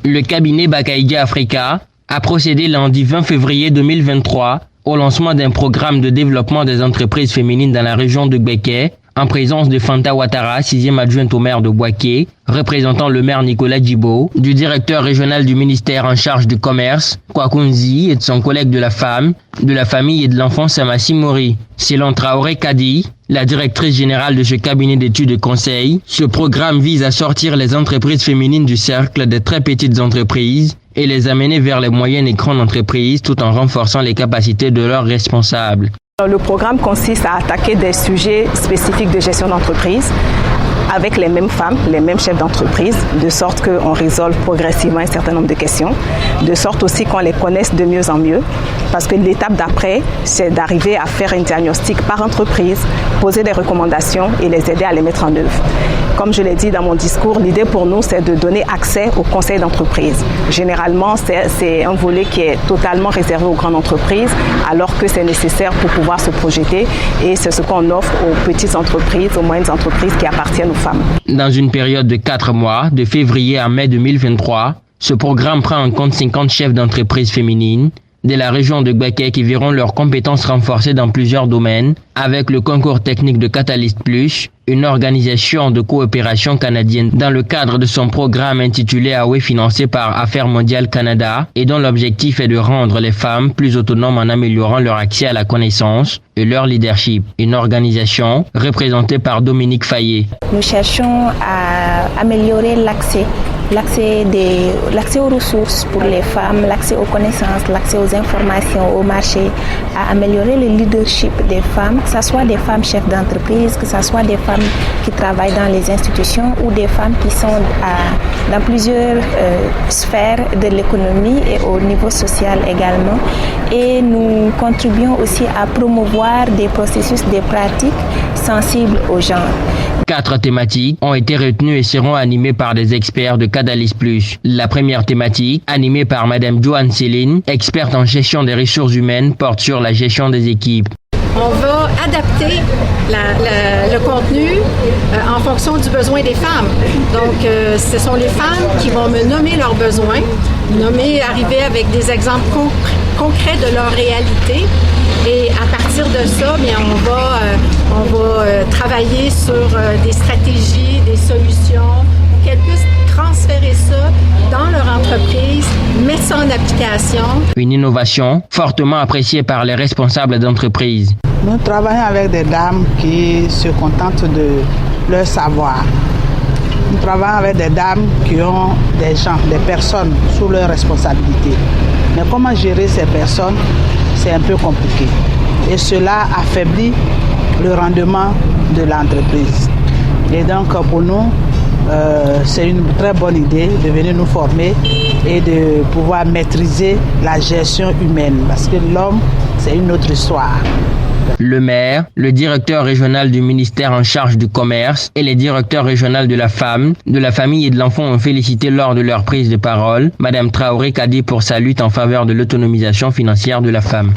Le cabinet Bakaïdia Africa a procédé lundi 20 février 2023 au lancement d'un programme de développement des entreprises féminines dans la région de Gbeke, en présence de Fanta Ouattara, 6e adjointe au maire de Bouaké, représentant le maire Nicolas Djibo, du directeur régional du ministère en charge du commerce, Kwakunzi, et de son collègue de la femme, de la famille et de l'enfant Samassi Mori. Selon Traoré Kadi, la directrice générale de ce cabinet d'études et conseils, ce programme vise à sortir les entreprises féminines du cercle des très petites entreprises et les amener vers les moyennes et grandes entreprises tout en renforçant les capacités de leurs responsables. Le programme consiste à attaquer des sujets spécifiques de gestion d'entreprise avec les mêmes femmes, les mêmes chefs d'entreprise, de sorte qu'on résolve progressivement un certain nombre de questions, de sorte aussi qu'on les connaisse de mieux en mieux, parce que l'étape d'après, c'est d'arriver à faire un diagnostic par entreprise, poser des recommandations et les aider à les mettre en œuvre. Comme je l'ai dit dans mon discours, l'idée pour nous, c'est de donner accès au conseil d'entreprise. Généralement, c'est un volet qui est totalement réservé aux grandes entreprises, alors que c'est nécessaire pour pouvoir se projeter, et c'est ce qu'on offre aux petites entreprises, aux moyennes entreprises qui appartiennent aux femmes. Dans une période de 4 mois, de février à mai 2023, ce programme prend en compte 50 chefs d'entreprise féminines de la région de Gbeke qui verront leurs compétences renforcées dans plusieurs domaines, avec le concours technique de Catalyst Plus, une organisation de coopération canadienne dans le cadre de son programme intitulé AOE financé par Affaires mondiales Canada et dont l'objectif est de rendre les femmes plus autonomes en améliorant leur accès à la connaissance et leur leadership. Une organisation représentée par Dominique Fayet. Nous cherchons à améliorer l'accès aux ressources pour les femmes, l'accès aux connaissances, l'accès aux informations, au marché, à améliorer le leadership des femmes, que ce soit des femmes chefs d'entreprise, que ce soit des femmes qui travaillent dans les institutions ou des femmes qui sont dans plusieurs sphères de l'économie et au niveau social également. Et nous contribuons aussi à promouvoir des processus, des pratiques sensibles aux genre. 4 thématiques ont été retenues et seront animées par des experts de Catalyst Plus. La première thématique, animée par Madame Joanne Céline, experte en gestion des ressources humaines, porte sur la gestion des équipes. On va adapter le contenu en fonction du besoin des femmes. Donc, ce sont les femmes qui vont me nommer leurs besoins, arriver avec des exemples concrets de leur réalité. Et à partir de ça, bien, on va travailler sur des stratégies, des solutions pour qu'elles puissent transférer ça dans leur entreprise, mettre ça en application. Une innovation fortement appréciée par les responsables d'entreprise. Nous travaillons avec des dames qui se contentent de leur savoir. Nous travaillons avec des dames qui ont des personnes sous leur responsabilité. Mais comment gérer ces personnes, c'est un peu compliqué. Et cela affaiblit le rendement de l'entreprise. Et donc pour nous, c'est une très bonne idée de venir nous former et de pouvoir maîtriser la gestion humaine. Parce que l'homme, c'est une autre histoire. Le maire, le directeur régional du ministère en charge du commerce et les directeurs régionaux de la femme, de la famille et de l'enfant ont félicité lors de leur prise de parole Madame Traoré Kadi pour sa lutte en faveur de l'autonomisation financière de la femme.